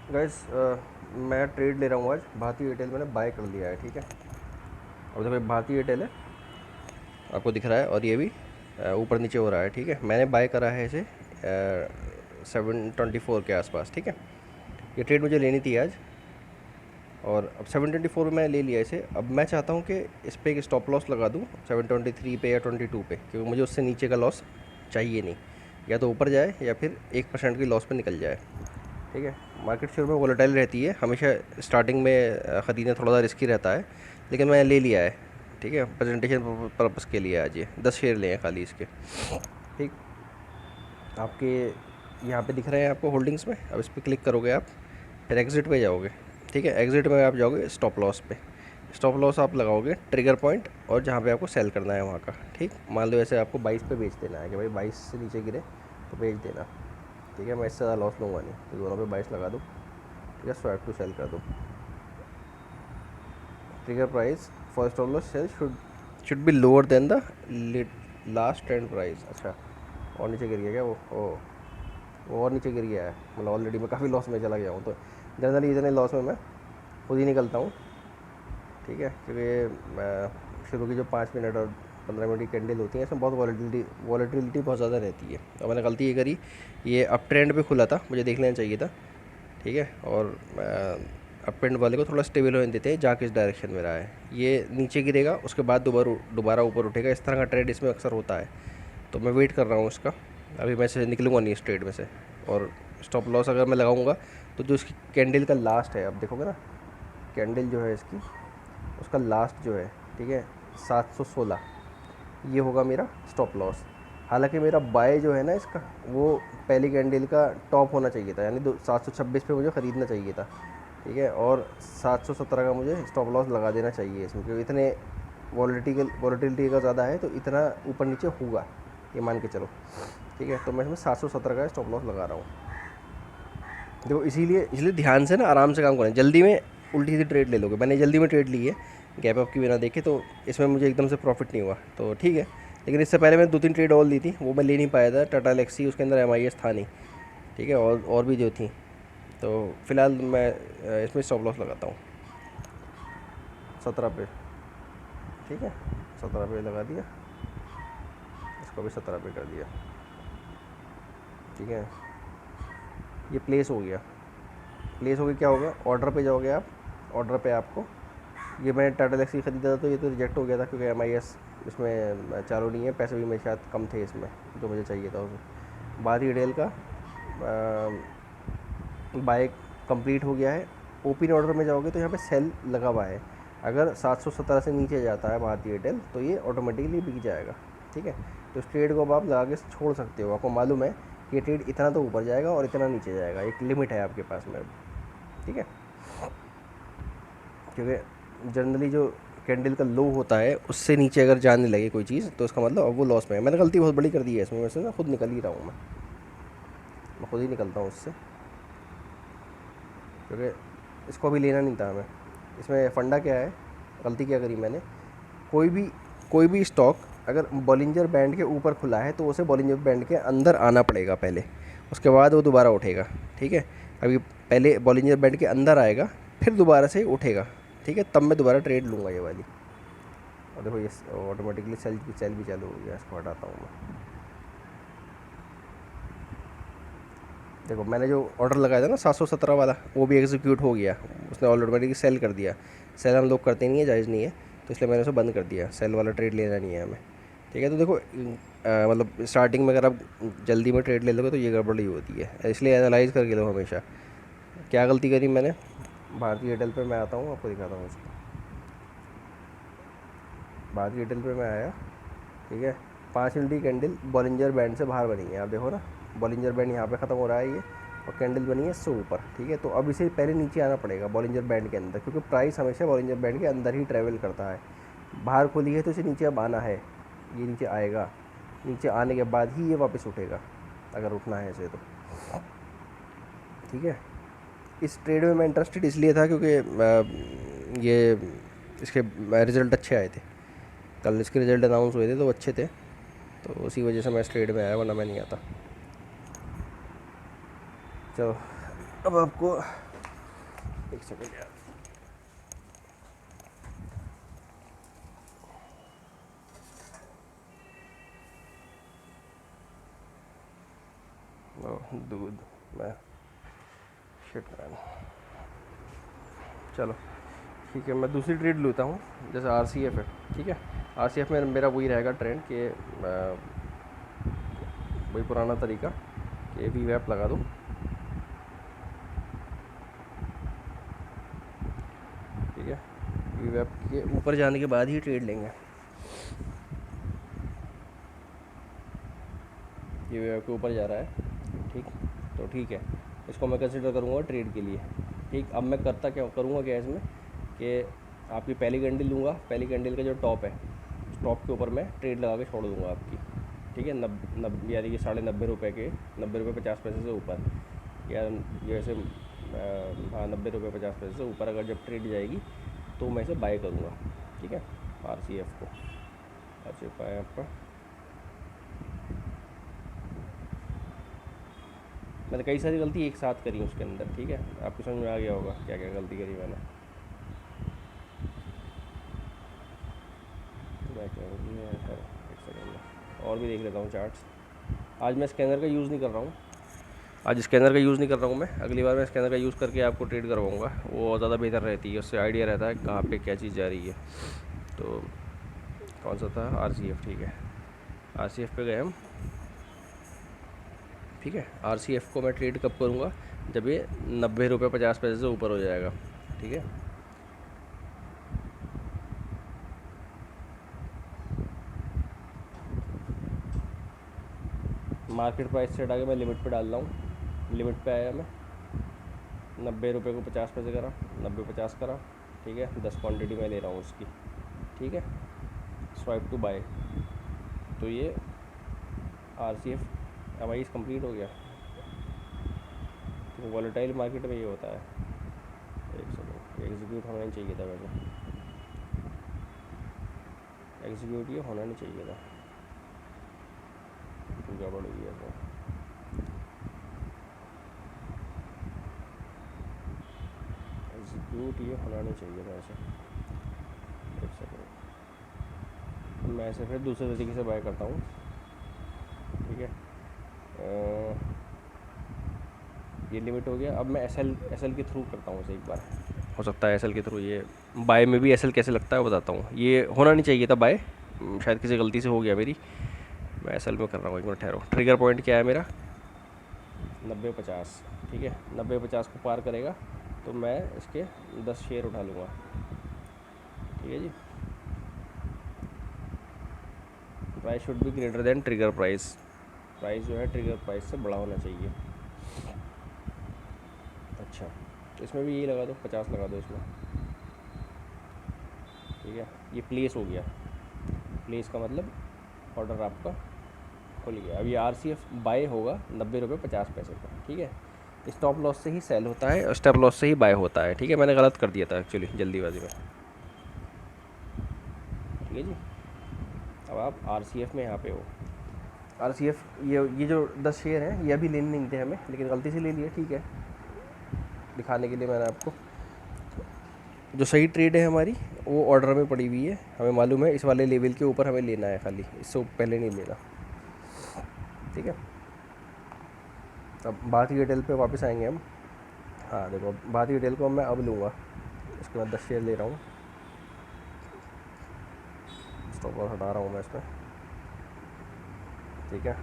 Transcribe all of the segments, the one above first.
Guys मैं trade ले रहा हूँ आज। भारतीय एयरटेल मैंने बाय कर लिया है, ठीक है। अब देखो ये भारतीय एयरटेल है, आपको दिख रहा है, और ये भी ऊपर नीचे हो रहा है, ठीक है। मैंने बाय करा है इसे 724 के आसपास, ठीक है। ये ट्रेड मुझे लेनी थी आज, और अब 724 में मैं ले लिया इसे। अब मैं चाहता हूँ कि इस पर एक स्टॉप लॉस लगा दूँ 723 पे या 22 पे, क्योंकि मुझे उससे नीचे का लॉस चाहिए नहीं। या तो ऊपर जाए या फिर 1% की लॉस पे निकल जाए, ठीक है। मार्केट शुरू में वोलेटाइल रहती है हमेशा। स्टार्टिंग में ख़रीदना थोड़ा सा रिस्की रहता है, लेकिन मैंने ले लिया है, ठीक है। प्रेजेंटेशन पर्पज़ के लिए आज ये 10 शेयर लिए हैं खाली इसके, ठीक। आपके यहाँ पे दिख रहे हैं आपको होल्डिंग्स में। अब इस पर क्लिक करोगे आप, फिर एग्ज़िट पे जाओगे, ठीक है। एग्ज़िट में आप जाओगे स्टॉप लॉस पे। स्टॉप लॉस आप लगाओगे ट्रिगर पॉइंट, और जहाँ पे आपको सेल करना है वहाँ का, ठीक। मान लो ऐसे आपको 22 पे बेच देना है कि भाई 22 से नीचे गिरे तो बेच देना, ठीक है। मैं इससे ज़्यादा लॉस लूँगा नहीं, तो दोनों पे 22 लगा दूँ, ठीक है। स्वैप टू सेल कर दूँ। Trigger price for stop loss sell should be lower then the last trend price. अच्छा, और नीचे गिर गया क्या वो और नीचे गिर गया है, मतलब ऑलरेडी मैं काफ़ी लॉस में चला गया हूँ। तो जनरली इतने लॉस में मैं खुद ही निकलता हूँ, ठीक है। क्योंकि शुरू की जो 5 मिनट और 15 मिनट की कैंडल होती है, इसमें बहुत वॉलेटिलिटी बहुत ज़्यादा रहती है। और मैंने गलती ये करी, ये अप ट्रेंड पे खुला था, मुझे देख लेना चाहिए था, ठीक है। और अप ट्रेंड वाले को थोड़ा स्टेबल होने देते हैं, जहाँ किस डायरेक्शन में रहा है। ये नीचे गिरेगा, उसके बाद दोबारा ऊपर उठेगा, इस तरह का ट्रेड इसमें अक्सर होता है। तो मैं वेट कर रहा हूँ इसका। अभी मैं से निकलूँगा नहीं इस ट्रेड में से। और स्टॉप लॉस अगर मैं लगाऊंगा तो जो इसकी कैंडल का लास्ट है, अब देखोगे ना, कैंडल जो है इसकी, उसका लास्ट जो है, ठीक है, 716, ये होगा मेरा स्टॉप लॉस। हालांकि मेरा बाय जो है ना इसका, वो पहली कैंडल का टॉप होना चाहिए था, यानी 726 पे मुझे ख़रीदना चाहिए था, ठीक है। और 717 का मुझे स्टॉप लॉस लगा देना चाहिए इसमें, क्योंकि इतने वॉलेटिलिटी का ज़्यादा है, तो इतना ऊपर नीचे होगा ये मान के चलो, ठीक है। तो मैं इसमें 717 का स्टॉप लॉस लगा रहा हूँ। देखो इसीलिए ध्यान से ना आराम से काम करें। जल्दी में उल्टी सीधी ट्रेड ले लोगे, मैंने जल्दी में ट्रेड ली है गैप अप की बिना देखे, तो इसमें मुझे एकदम से प्रॉफिट नहीं हुआ, तो ठीक है। लेकिन इससे पहले मैंने 2-3 ट्रेड और ली थी, वो मैं ले नहीं पाया था। टाटा एलेक्सी, उसके अंदर MIS था नहीं, ठीक है, और भी जो थी। तो फिलहाल मैं इसमें स्टॉप लॉस लगाता हूँ 17 पे, ठीक है। 17 पे लगा दिया, इसको भी 17 पे कर दिया, ठीक है। ये प्लेस हो गया। प्लेस हो गया, क्या होगा, ऑर्डर पे जाओगे आप। ऑर्डर पे आपको, ये मैंने टाटा एलेक्सी ख़रीदा था तो ये तो रिजेक्ट हो गया था, क्योंकि MIS इसमें चालू नहीं है। पैसे भी मेरे शायद कम थे इसमें, जो मुझे चाहिए था उसमें। भारतीय एयरटेल का बाय कंप्लीट हो गया है। ओपन ऑर्डर में जाओगे तो यहाँ पे सेल लगा हुआ है। अगर 717 से नीचे जाता है भारतीय एयरटेल, तो ये ऑटोमेटिकली बिक जाएगा, ठीक है। तो इस ट्रेड को अब आप लगा के छोड़ सकते हो। आपको मालूम है कि ये ट्रेड इतना तो ऊपर जाएगा और इतना नीचे जाएगा, एक लिमिट है आपके पास में, ठीक है। क्योंकि जनरली जो कैंडल का लो होता है, उससे नीचे अगर जाने लगे कोई चीज़, तो उसका मतलब अब वो लॉस में है। मैंने गलती बहुत बड़ी कर दी है इसमें, वैसे ना खुद निकल ही रहा हूँ मैं खुद ही निकलता हूँ उससे, क्योंकि इसको अभी लेना नहीं था हमें। इसमें फंडा क्या है, गलती क्या करी मैंने, कोई भी स्टॉक अगर बॉलिंजर बैंड के ऊपर खुला है, तो उसे बॉलिंजर बैंड के अंदर आना पड़ेगा पहले, उसके बाद वो दोबारा उठेगा, ठीक है। अभी पहले बॉलिंजर बैंड के अंदर आएगा, फिर दोबारा से उठेगा, ठीक है। तब मैं दोबारा ट्रेड लूँगा ये वाली। और देखो ये ऑटोमेटिकली सेल भी चालू हो गया। इसको हटाता हूँ मैं। देखो मैंने जो ऑर्डर लगाया था ना 717 वाला, वो भी एग्जीक्यूट हो गया, उसने ऑटोमेटिकली सेल कर दिया। सेल हम लोग करते नहीं है, जायज़ नहीं है, तो इसलिए मैंने उसे बंद कर दिया। सेल वाला ट्रेड लेना नहीं है हमें, ठीक है। तो देखो मतलब स्टार्टिंग में अगर आप जल्दी में ट्रेड ले लोगे तो ये गड़बड़ी होती है, इसलिए एनालाइज करके लो हमेशा। क्या गलती करी मैंने, भारतीय एयरटेल पे मैं आता हूँ, आपको दिखाता हूँ इसको। भारतीय एयरटेल पे मैं आया, ठीक है। 5 मिनट की कैंडल बॉलिंजर बैंड से बाहर बनी है, आप देखो ना, बॉलिंजर बैंड यहाँ पे ख़त्म हो रहा है ये, और कैंडल बनी है इससे ऊपर, ठीक है। तो अब इसे पहले नीचे आना पड़ेगा बॉलिंजर बैंड के अंदर, क्योंकि प्राइस हमेशा बॉलिंजर बैंड के अंदर ही ट्रैवल करता है। बाहर खोली है तो इसे नीचे अब आना है, ये नीचे आएगा। नीचे आने के बाद ही ये वापस उठेगा, अगर उठना है इसे तो, ठीक है। इस ट्रेड में मैं इंटरेस्टेड इसलिए था क्योंकि ये इसके रिज़ल्ट अच्छे आए थे। कल इसके रिज़ल्ट अनाउंस हुए थे तो अच्छे थे, तो उसी वजह से मैं इस ट्रेड में आया, वरना मैं नहीं आता। चलो अब आपको एक सेकंड यार। दूध मैं शिट मैन। चलो ठीक है, मैं दूसरी ट्रेड लेता हूँ। जैसे RCF है, ठीक है। RCF में मेरा वही रहेगा ट्रेंड कि वही पुराना तरीका कि VWAP लगा दूँ, ठीक है। VWAP के ऊपर जाने के बाद ही ट्रेड लेंगे। ये VWAP के ऊपर जा रहा है, ठीक, तो ठीक है, इसको मैं कंसिडर करूँगा ट्रेड के लिए। ठीक, अब मैं करता क्या करूँगा क्या इसमें कि आपकी पहली कैंडल लूँगा, पहली कैंडल का जो टॉप है, टॉप के ऊपर मैं ट्रेड लगा के छोड़ दूँगा आपकी, ठीक है। यानी कि 90.5 रुपये के, 90 रुपये 50 पैसे से ऊपर, या जैसे हाँ 90 रुपये 50 पैसे से ऊपर अगर जब ट्रेड जाएगी तो मैं इसे बाय करूँगा, ठीक है। RCF को, RCF आया आपका। मैंने कई सारी गलती एक साथ करी उसके अंदर, ठीक है। आपको समझ में आ गया होगा क्या क्या गलती करी मैंने। एक सेकंड और भी देख लेता हूँ चार्ट्स। आज मैं स्कैनर का यूज़ नहीं कर रहा हूँ, आज स्कैनर का यूज़ नहीं कर रहा हूँ मैं। अगली बार मैं स्कैनर का यूज़ करके आपको ट्रेड करवाऊँगा, वो ज़्यादा बेहतर रहती है, उससे आइडिया रहता है कहाँ पे क्या चीज़ जा रही है। तो कौन सा था? RCF, ठीक है। RCF पे गए हम, ठीक है। RCF को मैं ट्रेड कब करूँगा? जब ये 90 रुपये 50 पैसे से ऊपर हो जाएगा, ठीक है। मार्केट प्राइस से हटा के मैं लिमिट पे डाल रहा हूँ। लिमिट पे आया मैं, 90 रुपये को 50 पैसे करा, 90 50 करा, ठीक है। 10 क्वांटिटी मैं ले रहा हूँ उसकी, ठीक है। स्वाइप टू बाय, तो ये RCF हमारी कंप्लीट हो गया। तो वॉलेटाइल मार्केट में ये होता है। एक सेकंड, एग्जीक्यूट होना नहीं चाहिए था वैसे, एग्जीक्यूट ये होना नहीं चाहिए था, गड़बड़ हुई है तो। एग्जीक्यूट ये होना नहीं चाहिए था ऐसे। एक सेकंड, मैं ऐसे फिर दूसरे तरीके से बाय करता हूँ, ठीक है। ये लिमिट हो गया। अब मैं एसएल के थ्रू करता हूँ इसे एक बार, हो सकता है एसएल के थ्रू। ये बाय में भी एसएल कैसे लगता है वो बताता हूँ। ये होना नहीं चाहिए था बाय, शायद किसी गलती से हो गया मेरी। मैं एसएल में कर रहा हूँ, एक मिनट ठहरो। ट्रिगर पॉइंट क्या है मेरा? 90 50, ठीक है। 90 50 को पार करेगा तो मैं इसके 10 शेयर उठा लूँगा, ठीक है जी। Price should be greater than trigger price, price जो है ट्रिगर प्राइस से बड़ा होना चाहिए। अच्छा, तो इसमें भी यही लगा दो, 50 लगा दो इसमें, ठीक है। ये प्लेस हो गया, प्लेस का मतलब ऑर्डर आपका खुल गया। अब ये RCF बाय होगा 90 रुपये 50 पैसे का, ठीक है। स्टॉप लॉस से ही सेल होता है और स्टॉप लॉस से ही बाय होता है, ठीक है। मैंने गलत कर दिया था एक्चुअली जल्दीबाजी में, ठीक है जी। अब आप RCF में यहाँ पे हो। RCF ये जो 10 शेयर हैं ये अभी लेने नहीं थे हमें, लेकिन गलती से ले लिए, ठीक है। दिखाने के लिए मैंने आपको, जो सही ट्रेड है हमारी वो ऑर्डर में पड़ी हुई है, हमें मालूम है इस वाले लेवल के ऊपर हमें लेना है, खाली इससे पहले नहीं लेना, ठीक है। अब भारतीय एयरटेल पे वापस आएंगे हम। हाँ देखो, भारतीय एयरटेल को मैं अब लूँगा, उसके बाद 10 शेयर ले रहा हूँ। स्टॉप लॉस हटा रहा हूँ मैं इसमें, ठीक है।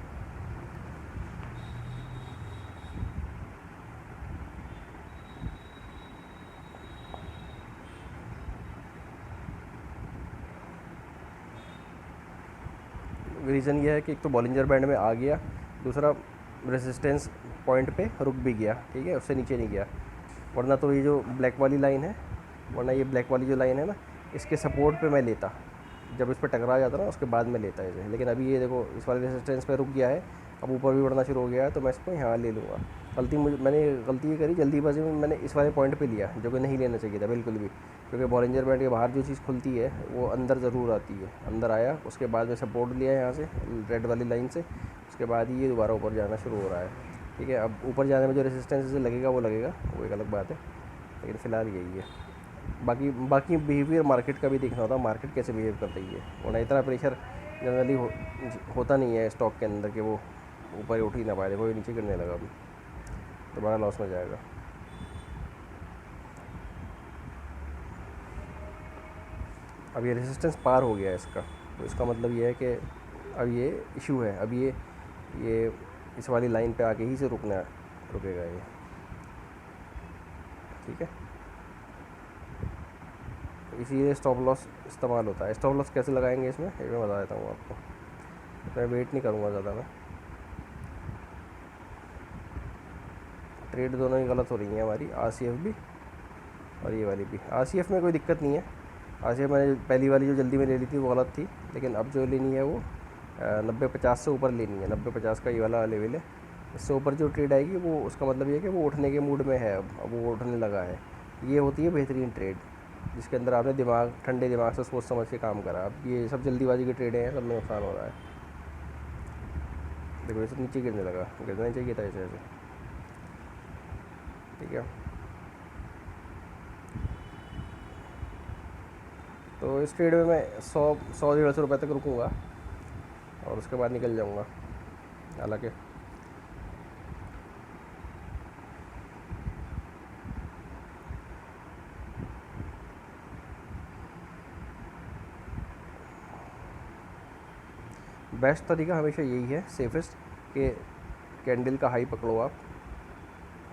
रीज़न ये है कि एक तो बॉलिंजर बैंड में आ गया, दूसरा रेजिस्टेंस पॉइंट पे रुक भी गया, ठीक है, उससे नीचे नहीं गया। वरना तो ये जो ब्लैक वाली लाइन है, वरना ये ब्लैक वाली जो लाइन है ना, इसके सपोर्ट पे मैं लेता, जब इस पर टकरा जाता ना उसके बाद में लेता इसे। लेकिन अभी ये देखो इस वाले रेजिस्टेंस पे रुक गया है, अब ऊपर भी बढ़ना शुरू हो गया है, तो मैं इसको यहाँ ले लूँगा। मैंने गलती ये करी जल्दीबाजी में, मैंने इस वाले पॉइंट पे लिया जो कि नहीं लेना चाहिए था बिल्कुल भी, क्योंकि बॉलिंजर बैंड के बाहर जो चीज़ खुलती है वो अंदर ज़रूर आती है। अंदर आया, उसके बाद में सपोर्ट लिया यहाँ से रेड वाली लाइन से, उसके बाद ही ये दोबारा ऊपर जाना शुरू हो रहा है, ठीक है। अब ऊपर जाने में जो रेजिस्टेंस इसे लगेगा वो लगेगा, वो एक अलग बात है। लेकिन फ़िलहाल यही है। बाकी बाकी बिहेवियर मार्केट का भी देखना होता है, मार्केट कैसे बिहेव कर रही है, वरना इतना प्रेशर जनरली होता नहीं है स्टॉक के अंदर कि वो ऊपर उठ ही ना पाए। देखो ये नीचे गिरने लगा, अभी तो बड़ा लॉस में जाएगा। अब ये रेजिस्टेंस पार हो गया है इसका, तो इसका मतलब ये है कि अब ये इशू है, अब ये इस वाली लाइन पे आके ही से रुकेगा ये। ठीक है, तो इसीलिए स्टॉप लॉस इस्तेमाल होता है। स्टॉप लॉस कैसे लगाएंगे इसमें, ये मैं बता देता हूँ आपको। मैं वेट नहीं करूँगा ज़्यादा, मैं ट्रेड दोनों ही गलत हो रही हैं हमारी, RCF भी और ये वाली भी। RCF में कोई दिक्कत नहीं है, RCF मैंने पहली वाली जो जल्दी में ले ली थी वो गलत थी, लेकिन अब जो लेनी है वो 90-50 से ऊपर लेनी है। 90-50 का ये वाला लेवल है, इससे ऊपर जो ट्रेड आएगी वो उसका मतलब ये है कि वो उठने के मूड में है, अब वो उठने लगा है। ये होती है बेहतरीन ट्रेड, जिसके अंदर आपने ठंडे दिमाग से सोच समझ के काम करा। अब ये सब जल्दीबाजी की ट्रेडें हैं, सब में नुकसान हो रहा है। देखो ये सब नीचे गिरने लगा, गिरना नहीं चाहिए था ऐसे ऐसे। ठीक है, तो इस ट्रेड में मैं 100-150 रुपये तक रुकूँगा और उसके बाद निकल जाऊँगा। हालांकि बेस्ट तरीका हमेशा यही है, सेफेस्ट, कि कैंडल का हाई पकड़ो आप,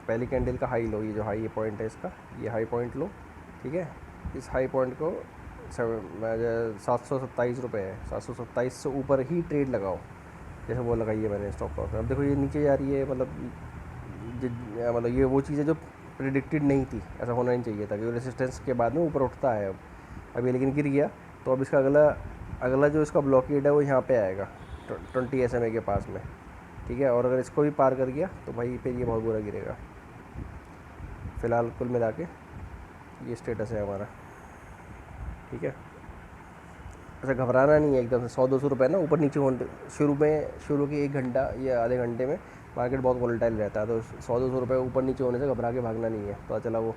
पहली कैंडल का हाई लो, ये जो हाई पॉइंट है इसका, ये हाई पॉइंट लो। ठीक है, इस हाई पॉइंट को 727 रुपये है, 727 से ऊपर ही ट्रेड लगाओ, जैसे वो लगाई है मैंने स्टॉप लॉस में। अब देखो ये नीचे जा रही है, मतलब ये वो चीज़ है जो प्रिडिक्टेड नहीं थी, ऐसा होना नहीं चाहिए था कि रेसिस्टेंस के बाद में ऊपर उठता है। अब ये लेकिन गिर गया, तो अब इसका अगला अगला जो इसका ब्लॉकेड है वो यहाँ पे आएगा 20 SMA के पास में। ठीक है, और अगर इसको भी पार कर गया तो भाई फिर ये बहुत बुरा गिरेगा। फ़िलहाल कुल मिला के ये स्टेटस है हमारा। ठीक है, ऐसा घबराना नहीं है एकदम से 100-200 रुपये ना ऊपर नीचे होने। शुरू के 1 घंटा या आधे घंटे में मार्केट बहुत वॉलेटाइल रहता है, तो 100-200 रुपये ऊपर नीचे होने से घबरा के भागना नहीं है। पता चला वो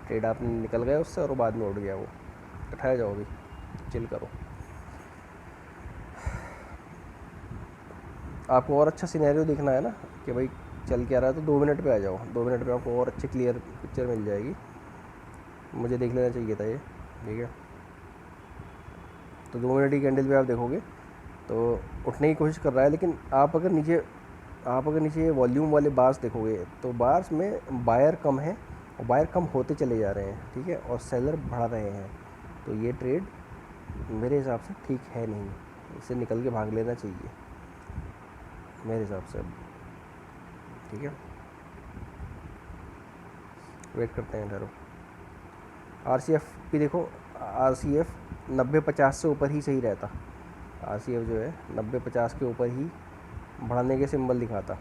ट्रेड आप निकल गए उससे और बाद में उठ गया वो, तो ठहर जाओ, अभी चिल करो। आपको और अच्छा सिनेरियो देखना है ना कि भाई चल क्या रहा है, तो 2 मिनट पे आ जाओ। 2 मिनट पे आपको और अच्छी क्लियर पिक्चर मिल जाएगी। मुझे देख लेना चाहिए था ये। ठीक है, तो 2 मिनट की कैंडल पे आप देखोगे तो उठने की कोशिश कर रहा है, लेकिन आप अगर नीचे ये वॉल्यूम वाले बार्स देखोगे तो बार्स में बायर कम है और बायर कम होते चले जा रहे हैं। ठीक है, और सेलर बढ़ा रहे हैं, तो ये ट्रेड मेरे हिसाब से ठीक है नहीं, इससे निकल के भाग लेना चाहिए मेरे हिसाब से। ठीक है, वेट करते हैं, ठहरो। RCF भी देखो, RCF 90-50 से ऊपर ही सही रहता। RCF जो है 90-50 के ऊपर ही बढ़ाने के सिंबल दिखाता।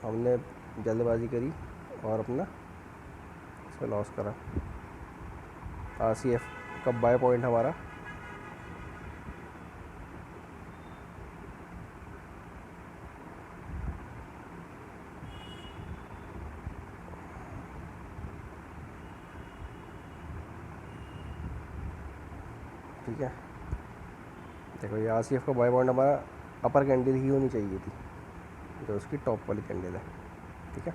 हमने जल्दबाजी करी और अपना इसमें लॉस करा। RCF का बाय पॉइंट हमारा ठीक है, देखो ये RCF का बाय पॉइंट हमारा अपर कैंडल ही होनी चाहिए थी, जो उसकी टॉप वाली कैंडल है। ठीक है,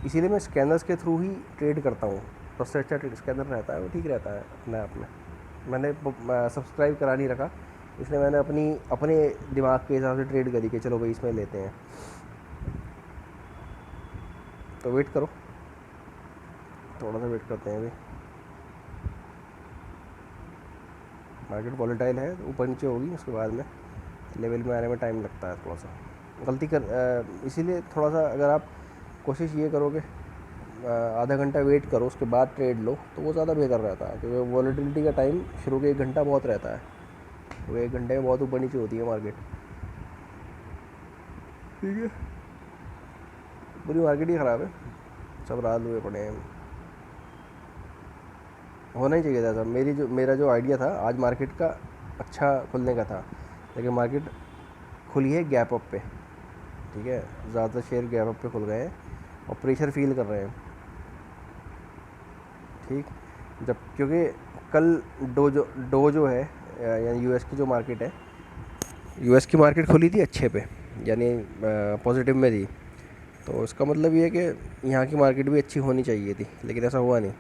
इसीलिए मैं स्कैनर्स के थ्रू ही ट्रेड करता हूँ। सबसे अच्छा ट्रेड स्कैनर रहता है, वो ठीक रहता है अपने आप में। मैंने सब्सक्राइब करा नहीं रखा, इसलिए मैंने अपने दिमाग के हिसाब से ट्रेड करी कि चलो भाई इसमें लेते हैं। तो वेट करो, थोड़ा सा वेट करते हैं। अभी मार्केट वॉलेटाइल है, ऊपर नीचे होगी, उसके बाद में लेवल में आने में टाइम लगता है थोड़ा सा। इसीलिए थोड़ा सा अगर आप कोशिश ये करोगे आधा घंटा वेट करो उसके बाद ट्रेड लो, तो वो ज़्यादा बेहतर रहता है, क्योंकि वॉलेटिलिटी का टाइम शुरू के 1 घंटा बहुत रहता है, वो 1 घंटे में बहुत ऊपर नीचे होती है मार्केट। ठीक है, पूरी मार्केट ही ख़राब है, सब रात हुए पड़े हैं। होना ही चाहिए था सब। मेरा जो आइडिया था आज मार्केट का अच्छा खुलने का था, लेकिन मार्केट खुली है गैप अप पे। ठीक है, ज़्यादातर शेयर गैप अप पे खुल गए हैं, और प्रेशर फील कर रहे हैं, ठीक। जब क्योंकि कल डो जो है यानी यूएस की जो मार्केट है, यूएस की मार्केट खुली थी अच्छे पे, यानी पॉजिटिव में थी। तो इसका मतलब ये है कि यहाँ की मार्केट भी अच्छी होनी चाहिए थी, लेकिन ऐसा हुआ नहीं।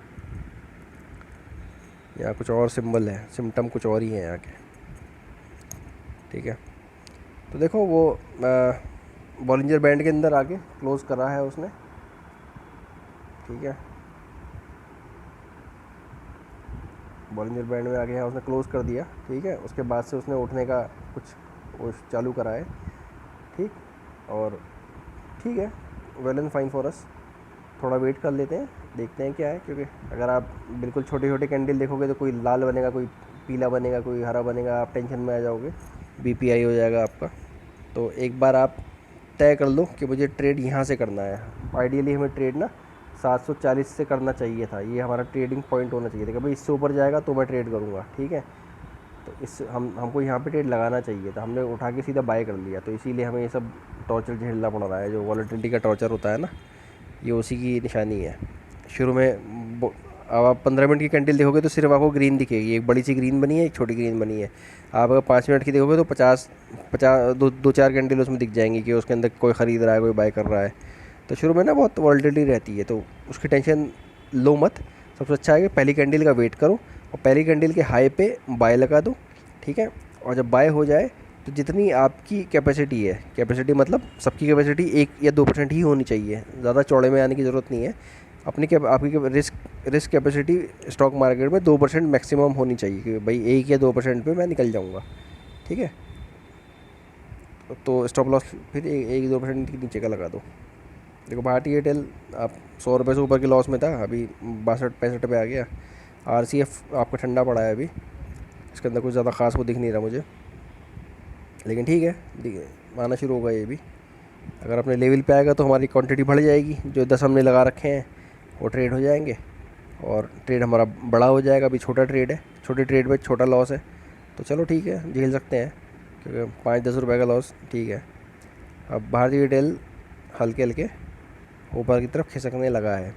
यहाँ कुछ और सिंबल है, सिम्टम कुछ और ही है यहाँ के, ठीक है। तो देखो वो बॉलिंजर बैंड के अंदर आके क्लोज़ करा है उसने, ठीक है। बॉलिंजर बैंड में आके यहाँ उसने क्लोज़ कर दिया, ठीक है। उसके बाद से उसने उठने का कुछ वो चालू करा है, ठीक। और ठीक है, well and fine for us. थोड़ा वेट कर लेते हैं, देखते हैं क्या है, क्योंकि अगर आप बिल्कुल छोटे छोटे कैंडल देखोगे तो कोई लाल बनेगा, कोई पीला बनेगा, कोई हरा बनेगा, आप टेंशन में आ जाओगे, बीपीआई हो जाएगा आपका। तो एक बार आप तय कर लो कि मुझे ट्रेड यहाँ से करना है। आइडियली हमें ट्रेड ना 740 से करना चाहिए था, ये हमारा ट्रेडिंग पॉइंट होना चाहिए था कि भाई इससे ऊपर जाएगा तो मैं ट्रेड करूँगा, ठीक है। तो इस हमको यहाँ पे ट्रेड लगाना चाहिए था, हमने उठा के सीधा बाय कर लिया, तो इसीलिए हमें ये सब टॉर्चर झेलना पड़ रहा है। जो वॉलेटिलिटी का टॉर्चर होता है ना, ये उसी की निशानी है। शुरू में अब आप 15 मिनट की कैंडल देखोगे तो सिर्फ आपको ग्रीन दिखेगी, एक बड़ी सी ग्रीन बनी है, एक छोटी ग्रीन बनी है। आप अगर 5 मिनट की देखोगे तो 50 दो चार कैंडल उसमें दिख जाएंगी कि उसके अंदर कोई ख़रीद रहा है, कोई बाय कर रहा है। तो शुरू में ना बहुत वॉलेटिलिटी रहती है, तो उसकी टेंशन लो मत। सबसे अच्छा है कि पहली कैंडल का वेट करो और पहली कैंडल के हाई पे बाय लगा दो, ठीक है। और जब बाय हो जाए तो जितनी आपकी कैपेसिटी है, कैपेसिटी मतलब सबकी कैपेसिटी 1 या 2% ही होनी चाहिए, ज़्यादा चौड़े में आने की ज़रूरत नहीं है। आपकी रिस्क कैपेसिटी स्टॉक मार्केट में 2% मैक्सिमम होनी चाहिए कि भाई 1 या 2% पे मैं निकल जाऊंगा, ठीक है। तो स्टॉप लॉस फिर 1-2% के नीचे का लगा दो। देखो भारतीय एयरटेल आप 100 रुपये से ऊपर के लॉस में था, अभी 62-65 पे आ गया। RCF आपका ठंडा पड़ा है अभी, इसके अंदर कुछ ज़्यादा ख़ास वो दिख नहीं रहा मुझे, लेकिन ठीक है, आना शुरू होगा ये भी। अगर अपने लेवल पे आएगा तो हमारी क्वांटिटी बढ़ जाएगी, जो 10 हमने लगा रखे हैं वो ट्रेड हो जाएंगे और ट्रेड हमारा बड़ा हो जाएगा। अभी छोटा ट्रेड है, छोटे ट्रेड में छोटा लॉस है, तो चलो ठीक है, झेल सकते हैं, क्योंकि 5-10 रुपये का लॉस ठीक है। अब भारतीय एयरटेल हल्के हल्के ऊपर की तरफ खिसकने लगा है,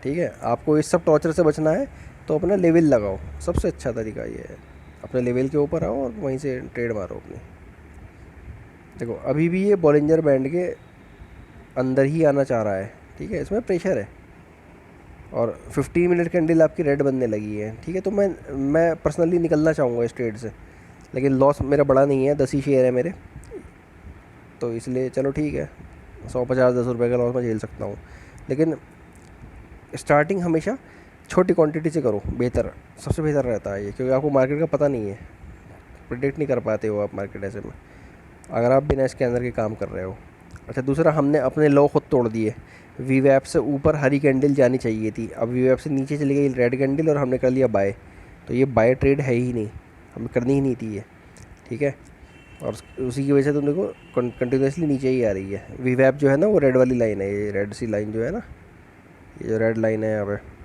ठीक है। आपको इस सब टॉर्चर से बचना है तो अपना लेवल लगाओ, सबसे अच्छा तरीका ये है। अपने लेवल के ऊपर आओ और वहीं से ट्रेड मारो अपनी। देखो अभी भी ये बॉलिंजर बैंड के अंदर ही आना चाह रहा है, ठीक है, इसमें प्रेशर है। और 15 मिनट कैंडल आपकी रेड बनने लगी है, ठीक है। तो मैं पर्सनली निकलना चाहूँगा इस ट्रेड से, लेकिन लॉस मेरा बड़ा नहीं है, 10 ही शेयर है मेरे, तो इसलिए चलो ठीक है, 150-10 रुपये का लॉस मैं झेल सकता हूँ। लेकिन स्टार्टिंग हमेशा छोटी क्वांटिटी से करो, बेहतर, सबसे बेहतर रहता है ये, क्योंकि आपको मार्केट का पता नहीं है, प्रिडिक्ट नहीं कर पाते हो आप मार्केट ऐसे में, अगर आप बिना इसके अंदर के काम कर रहे हो। अच्छा, दूसरा, हमने अपने लॉ खुद तोड़ दिए। वीवैप से ऊपर हरी कैंडल जानी चाहिए थी, अब वीवैप से नीचे चली गई रेड कैंडल और हमने कर लिया बाय, तो ये बाय ट्रेड है ही नहीं, हमें करनी ही नहीं थी ये, ठीक है। और उसी की वजह से तुम देखो कंटिन्यूसली नीचे ही आ रही है। वीवैप जो है ना, वो रेड वाली लाइन है, ये रेड सी लाइन जो है ना, ये जो रेड लाइन है यहाँ पे,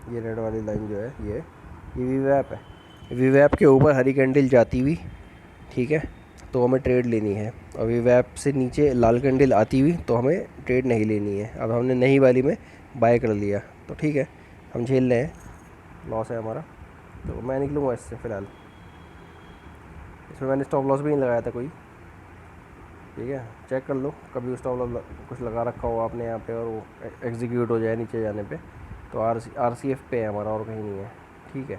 ये रेड वाली लाइन जो है ये वीवैप है। वीवैप के ऊपर हरी कैंडल जाती हुई, ठीक है, तो हमें ट्रेड लेनी है। और वीवैप से नीचे लाल कैंडल आती हुई तो हमें ट्रेड नहीं लेनी है। अब हमने नई वाली में बाय कर लिया, तो ठीक है, हम झेल रहे हैं, लॉस है हमारा, तो मैं निकलूँगा इससे फ़िलहाल। इसमें मैंने स्टॉप लॉस भी नहीं लगाया था कोई, ठीक है। चेक कर लो, कभी स्टॉप लॉस कुछ लगा रखा हो आपने यहाँ पे और वो एग्जीक्यूट हो जाए नीचे जाने पे, तो RCF पे है हमारा और कहीं नहीं है, ठीक है।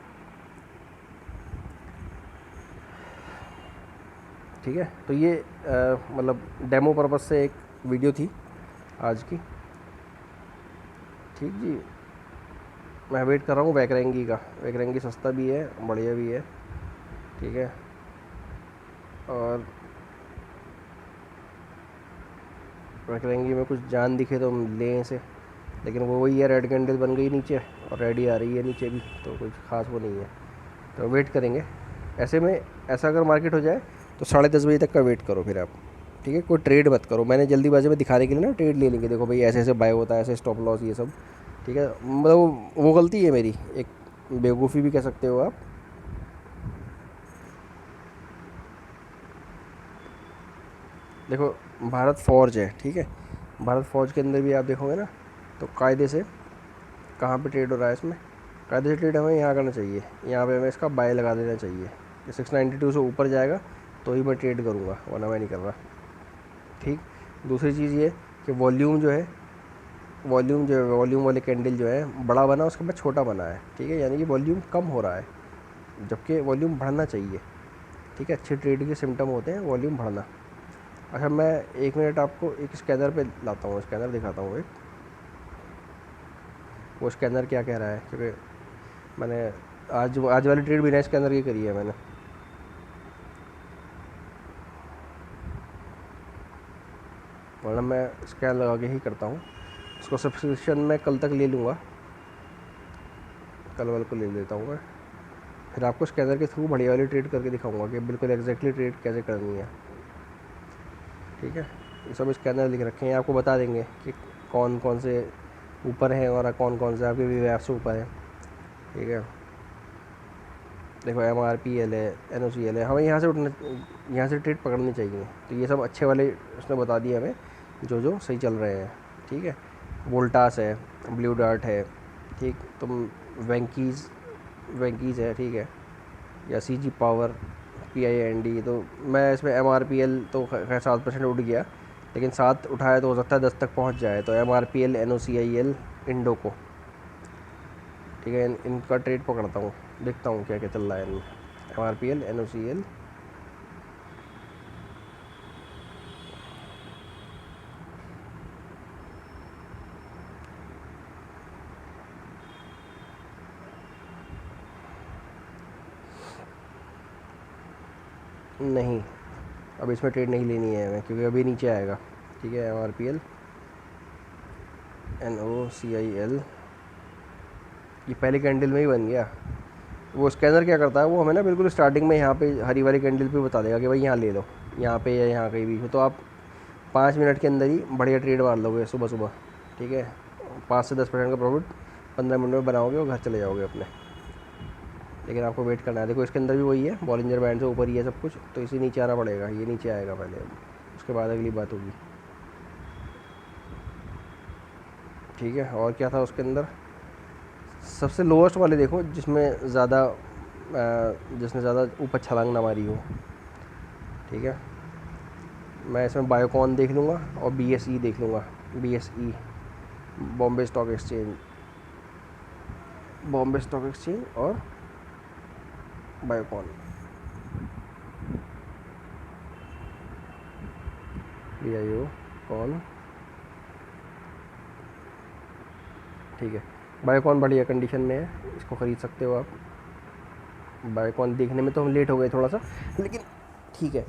ठीक है, तो ये मतलब डेमो पर्पज़ से एक वीडियो थी आज की, ठीक जी। मैं वेट कर रहा हूँ वैकरेंगी का, वैकरेंगी सस्ता भी है, बढ़िया भी है, ठीक है। और वैकरेंगी में कुछ जान दिखे तो हम लें इसे, लेकिन वो वही है, रेड कैंडल बन गई नीचे और रेड ही आ रही है नीचे भी, तो कुछ खास वो नहीं है, तो वेट करेंगे। ऐसे में ऐसा अगर मार्केट हो जाए तो 10:30 बजे तक का वेट करो फिर आप, ठीक है, कोई ट्रेड मत करो। मैंने जल्दीबाजी में दिखाने के लिए ना ट्रेड ले लेंगे, देखो भाई ऐसे ऐसे बाय होता है, ऐसे स्टॉप लॉस ये सब। ठीक है, मतलब वो गलती है मेरी, एक बेवकूफ़ी भी कह सकते हो आप। देखो भारत फौज है, ठीक है, भारत फौज के अंदर भी आप देखोगे ना, तो कायदे से कहाँ पे ट्रेड हो रहा है इसमें, कायदे से ट्रेड हमें यहाँ करना चाहिए, यहाँ पे हमें इसका बाय लगा देना चाहिए कि 692 से ऊपर जाएगा तो ही मैं ट्रेड करूँगा, वरना मैं नहीं कर रहा। ठीक। दूसरी चीज़ ये कि वॉल्यूम जो है, वॉल्यूम जो है, वॉल्यूम वाले कैंडल जो है बड़ा बना, उसके बाद छोटा बना है। ठीक है, यानी कि वॉल्यूम कम हो रहा है, जबकि वॉल्यूम बढ़ना चाहिए। ठीक है, अच्छे ट्रेड के सिम्टम होते हैं वॉल्यूम बढ़ना। अच्छा, मैं 1 मिनट आपको एक स्कैनर पे लाता हूँ, स्कैनर दिखाता हूँ एक, वो स्कैनर क्या कह रहा है, क्योंकि मैंने आज वाली ट्रेड बिना स्कैनर की करी है मैंने। वरना मैं स्कैन लगा के ही करता हूँ। इसको सब्सक्रिप्शन मैं कल तक ले लूँगा, कल वाल को ले लेता हूँ मैं, फिर आपको स्कैनर के थ्रू बढ़िया वाली ट्रेड करके दिखाऊंगा कि बिल्कुल एग्जैक्टली ट्रेड कैसे करनी है। ठीक है, ये सब स्कैनर लिख रखे हैं, आपको बता देंगे कि कौन कौन से ऊपर हैं और कौन कौन से आपके वी वैप से ऊपर है। ठीक है, देखो MRPL है, NOCL है, हमें यहाँ से उठना, यहाँ से ट्रेड पकड़नी चाहिए। तो ये सब अच्छे वाले उसने बता दिए हमें, जो जो सही चल रहे हैं। ठीक है, वोल्टास है, ब्लू डार्ट है, ठीक, तुम वेंकीज़, वेंकीज़ है, ठीक है, या CG पावर, PIND। तो मैं इसमें MRPL तो खैर 7% उठ गया, लेकिन 7 उठाया तो हो सकता है 10 तक पहुंच जाए। तो MRPL, NOCIL, इंडो को, ठीक है, इनका ट्रेड पकड़ता हूँ, देखता हूँ क्या क्या चल रहा है इनमें। MRPL, NOCL, नहीं, अब इसमें ट्रेड नहीं लेनी है हमें, क्योंकि अभी नीचे आएगा। ठीक है, MRPL, NOCIL, ये पहले कैंडल में ही बन गया। वो स्कैनर क्या करता है, वो हमें ना बिल्कुल स्टार्टिंग में यहाँ पे हरी वाली कैंडल पे बता देगा कि भाई यहाँ ले लो, यहाँ पे या यहाँ कहीं भी हो, तो आप 5 मिनट के अंदर ही बढ़िया ट्रेड मार लोगे सुबह सुबह। ठीक है, 5 से 10% का प्रॉफिट 15 मिनट में बनाओगे और घर चले जाओगे अपने। लेकिन आपको वेट करना है। देखो इसके अंदर भी वही है, बॉलिंजर बैंड से ऊपर ही है सब कुछ, तो इसे नीचे आना पड़ेगा, ये नीचे आएगा पहले, उसके बाद अगली बात होगी। ठीक है, और क्या था उसके अंदर, सबसे लोएस्ट वाले देखो, जिसमें ज़्यादा जिसने ज़्यादा ऊपर छलांग ना मारी हो। ठीक है, मैं इसमें बायोकॉन देख लूँगा और BSE देख लूँगा, BSE, Bombay stock exchange, Bombay stock exchange और बायोकॉन, BIO कॉन। ठीक है, बायोकॉन बढ़िया कंडीशन में है, इसको ख़रीद सकते हो आप। बायोकॉन देखने में तो हम लेट हो गए थोड़ा सा, लेकिन ठीक है,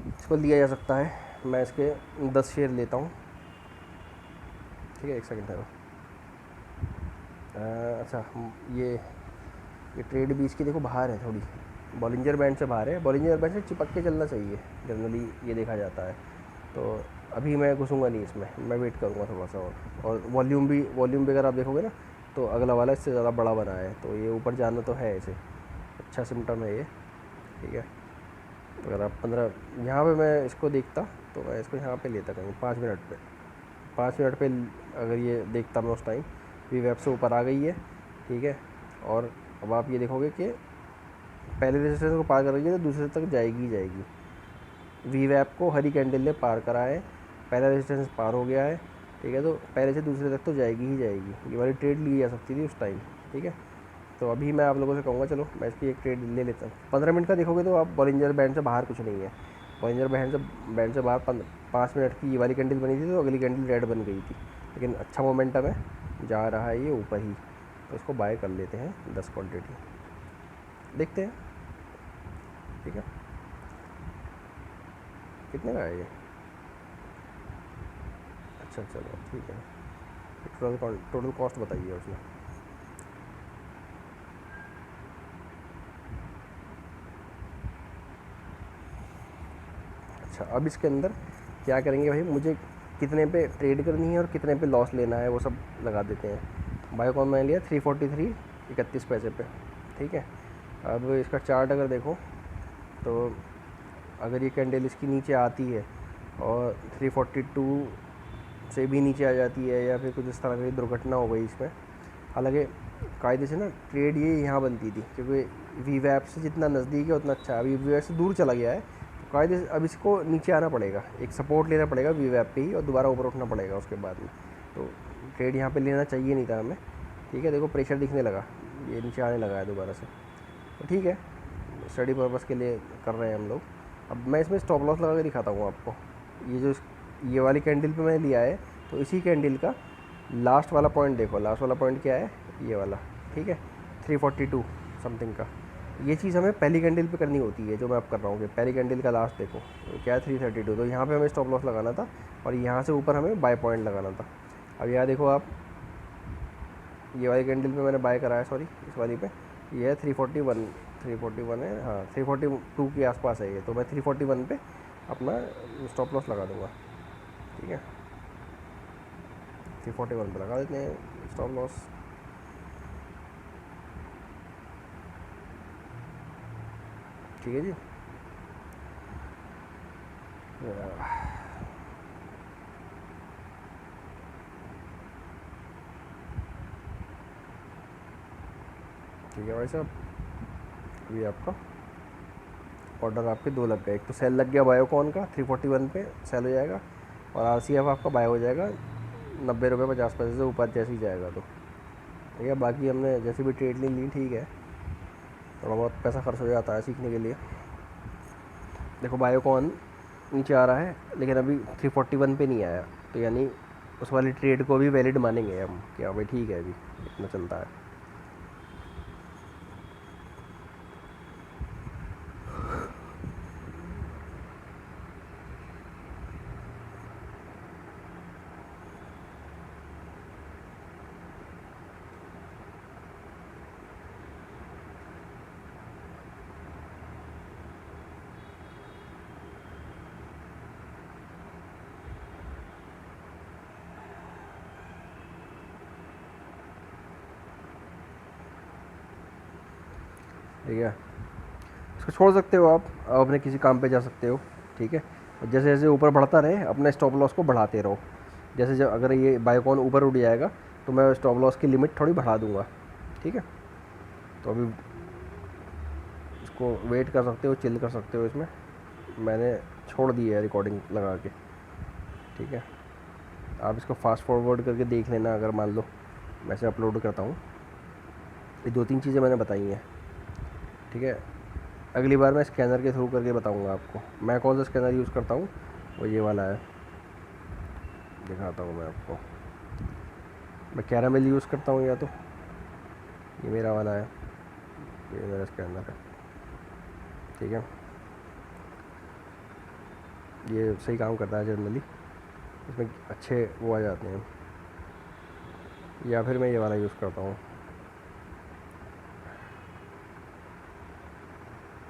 इसको लिया जा सकता है। मैं इसके 10 शेयर लेता हूँ। ठीक है, एक सेकंड है। अच्छा, ये ट्रेड भी इसकी देखो बाहर है थोड़ी, बॉलिंजर बैंड से बाहर है, बॉलिंजर बैंड से चिपक के चलना चाहिए जनरली, ये देखा जाता है। तो अभी मैं घुसूँगा नहीं इसमें, मैं वेट करूँगा थोड़ा सा और वॉल्यूम भी अगर आप देखोगे ना, तो अगला वाला इससे ज़्यादा बड़ा बना है, तो ये ऊपर जाना तो है इसे, अच्छा सिम्टम है ये। ठीक है, अगर आप 15 यहाँ पे मैं इसको देखता, तो मैं इसको यहाँ पे लेता कहीं 5 मिनट पे, 5 मिनट पे अगर ये देखता मैं उस टाइम, वी वेब से ऊपर आ गई है। ठीक है, और अब आप ये देखोगे कि पहले रेजिस्टेंस को पार कर रही है तो दूसरे तक जाएगी ही जाएगी। वी वैप को हरी कैंडल ने पार करा है, पहला रेजिस्टेंस पार हो गया है। ठीक है, तो पहले से दूसरे तक तो जाएगी ही जाएगी, ये वाली ट्रेड ली जा सकती थी उस टाइम। ठीक है, तो अभी मैं आप लोगों से कहूँगा चलो मैं इसकी एक ट्रेड ले लेता हूँ। 15 मिनट का देखोगे तो आप बॉलिंजर बैंड से बाहर कुछ नहीं है, बॉलिंजर बैंड से बाहर 5 मिनट की ये वाली कैंडल बनी थी, तो अगली कैंडल रेड बन गई थी, लेकिन अच्छा मोमेंटम है, जा रहा है ये ऊपर ही, तो इसको बाय कर लेते हैं 10 क्वान्टिटी, देखते हैं। ठीक है, कितने का है ये, अच्छा चलो ठीक है, टोटल कॉस्ट बताइए उसमें। अच्छा, अब इसके अंदर क्या करेंगे भाई, मुझे कितने पे ट्रेड करनी है और कितने पे लॉस लेना है वो सब लगा देते हैं। बायोकॉन मैंने लिया 343.31 पे, ठीक है। अब इसका चार्ट अगर देखो तो अगर ये कैंडल इसकी नीचे आती है और 342 से भी नीचे आ जाती है या फिर कुछ इस तरह की दुर्घटना हो गई इसमें, हालांकि कायदे से ना ट्रेड ये यहाँ बनती थी, क्योंकि वी वैप से जितना नज़दीक है उतना अच्छा है। अभी वी वैप से दूर चला गया है तो कायदे से अब इसको नीचे आना पड़ेगा, एक सपोर्ट लेना पड़ेगा वी वैप पे ही और दोबारा ऊपर उठना पड़ेगा उसके बाद में। तो ट्रेड यहाँ पे लेना चाहिए नहीं था हमें, ठीक है। देखो प्रेशर दिखने लगा, ये नीचे आने लगा है दोबारा से, तो ठीक है, स्टडी पर्पज़ के लिए कर रहे हैं हम लोग। अब मैं इसमें स्टॉप लॉस लगा के दिखाता हूँ आपको। ये वाली कैंडल पे मैंने लिया है, तो इसी कैंडल का लास्ट वाला पॉइंट देखो, लास्ट वाला पॉइंट क्या है, ये वाला, ठीक है, 342 समथिंग का। ये चीज़ हमें पहली कैंडल पे करनी होती है, जो मैं अब कर रहा हूँ कि पहली कैंडल का लास्ट देखो तो क्या है 332, तो यहाँ पे हमें स्टॉप लॉस लगाना था और यहाँ से ऊपर हमें बाय पॉइंट लगाना था। अब यहाँ देखो आप, ये वाली कैंडल पे मैंने बाय कराया, सॉरी इस वाली पे, ये है 341 है, हाँ 342 के आसपास है ये, तो मैं 341 पे अपना स्टॉप लॉस लगा दूँगा, ठीक है। 341 पे लगा देते हैं स्टॉप लॉस। ठीक है जी। ठीक है भाई साहब, अभी आपका ऑर्डर आपके दो लग गए। एक तो सेल लग गया बायोकॉन का 341 पे सेल हो जाएगा, और आरसीएफ आपका बाय हो जाएगा 90 रुपये 50 पैसे से ऊपर जैसे ही जाएगा तो, ठीक है। बाकी हमने जैसे भी ट्रेड ली, ठीक है, थोड़ा बहुत पैसा खर्च हो जाता है सीखने के लिए। देखो बायोकॉन नीचे आ रहा है लेकिन अभी 341 पे नहीं आया, तो यानी उस वाली ट्रेड को भी वैलिड मानेंगे हम कि हाँ भाई ठीक है, अभी इतना चलता है। ठीक है, इसको छोड़ सकते हो आप अपने किसी काम पे जा सकते हो, ठीक है। और जैसे जैसे ऊपर बढ़ता रहे अपने स्टॉप लॉस को बढ़ाते रहो। जैसे जब अगर ये बायोकॉन ऊपर उठ जाएगा तो मैं स्टॉप लॉस की लिमिट थोड़ी बढ़ा दूंगा, ठीक है। तो अभी इसको वेट कर सकते हो, चिल कर सकते हो इसमें। मैंने छोड़ दी है रिकॉर्डिंग लगा के, ठीक है। आप इसको फास्ट फॉरवर्ड करके देख लेना, अगर मान लो मैं से अपलोड करता हूँ। ये दो तीन चीज़ें मैंने बताई हैं, ठीक है। अगली बार मैं स्कैनर के थ्रू करके बताऊंगा आपको। मैं कौन सा स्कैनर यूज़ करता हूँ, वो ये वाला है, दिखाता हूँ मैं आपको। मैं कैरामेल यूज़ करता हूँ, या तो ये मेरा वाला है, ये मेरा स्कैनर है, ठीक है। ये सही काम करता है जनरली, इसमें अच्छे वो आ जाते हैं। या फिर मैं ये वाला यूज़ करता हूँ,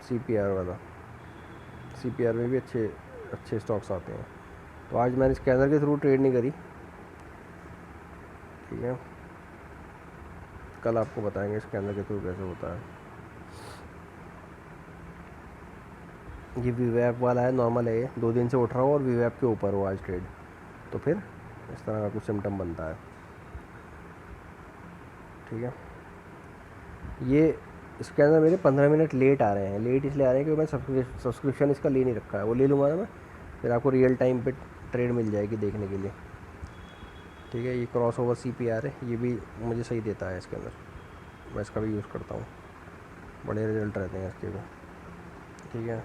CPR वाला। CPR में भी अच्छे अच्छे स्टॉक्स आते हैं। तो आज मैंने स्कैनर के थ्रू ट्रेड नहीं करी, ठीक है। कल आपको बताएंगे स्कैनर के थ्रू कैसे होता है। ये वीवैप वाला है, नॉर्मल है, ये 2 दिन से उठ रहा हो और वीवैप के ऊपर हो आज ट्रेड, तो फिर इस तरह का कुछ सिम्टम बनता है, ठीक है। ये स्कैनर मेरे 15 मिनट लेट आ रहे हैं। लेट इसलिए आ रहे हैं क्योंकि मैं सब्सक्रिप्शन इसका ले नहीं रखा है, वो ले लूँगा ना मैं, फिर आपको रियल टाइम पे ट्रेड मिल जाएगी देखने के लिए, ठीक है। ये क्रॉस ओवर CPR है, ये भी मुझे सही देता है इसके अंदर, मैं इसका भी यूज़ करता हूँ, बड़े रिजल्ट रहते हैं इसके भी, ठीक है।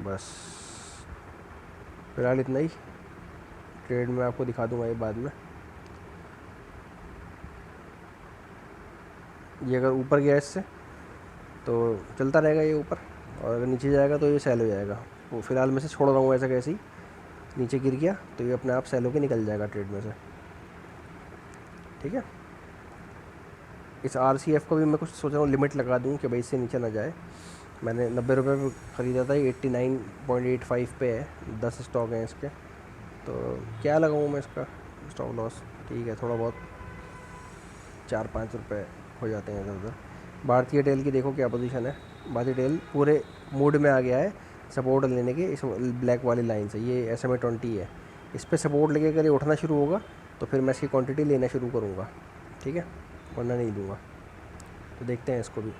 बस फिलहाल इतना ही। ट्रेड में आपको दिखा दूँगा ये बाद में। ये अगर ऊपर गया इससे तो चलता रहेगा ये ऊपर, और अगर नीचे जाएगा तो ये सेल हो जाएगा। वो फ़िलहाल मैं से छोड़ रहा हूँ ऐसा, कैसे ही नीचे गिर गया तो ये अपने आप सेल होकर निकल जाएगा ट्रेड में से, ठीक है। इस RCF को भी मैं कुछ सोच रहा हूँ लिमिट लगा दूँ कि भाई इससे नीचे ना जाए, मैंने 90 रुपये पे ख़रीदा था, 89.85 पे है, 10 स्टॉक हैं इसके। तो क्या लगाऊँ मैं इसका स्टॉप लॉस? ठीक है, थोड़ा बहुत 4-5 रुपये हो जाते हैं इधर उधर। भारतीय टेल की देखो क्या पोजीशन है। भारतीय टेल पूरे मूड में आ गया है सपोर्ट लेने के, इस ब्लैक वाली लाइन से। ये SMA 20 है, इस पर सपोर्ट लेके अगर ये उठना शुरू होगा तो फिर मैं इसकी क्वांटिटी लेना शुरू करूँगा, ठीक है, वरना नहीं दूँगा। तो देखते हैं इसको भी।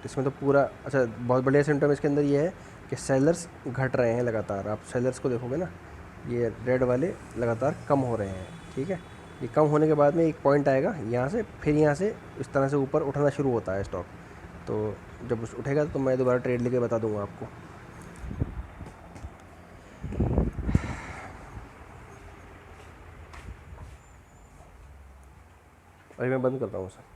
इसमें तो पूरा अच्छा, बहुत बढ़िया सिम्टम इसके अंदर ये है कि सेलर्स घट रहे हैं लगातार। आप सेलर्स को देखोगे ना, ये रेड वाले लगातार कम हो रहे हैं, ठीक है। ये कम होने के बाद में एक पॉइंट आएगा यहाँ से, फिर यहाँ से इस तरह से ऊपर उठना शुरू होता है स्टॉक। तो जब उठेगा तो मैं दोबारा ट्रेड लेके बता दूंगा आपको। अभी मैं बंद करता हूँ उसे।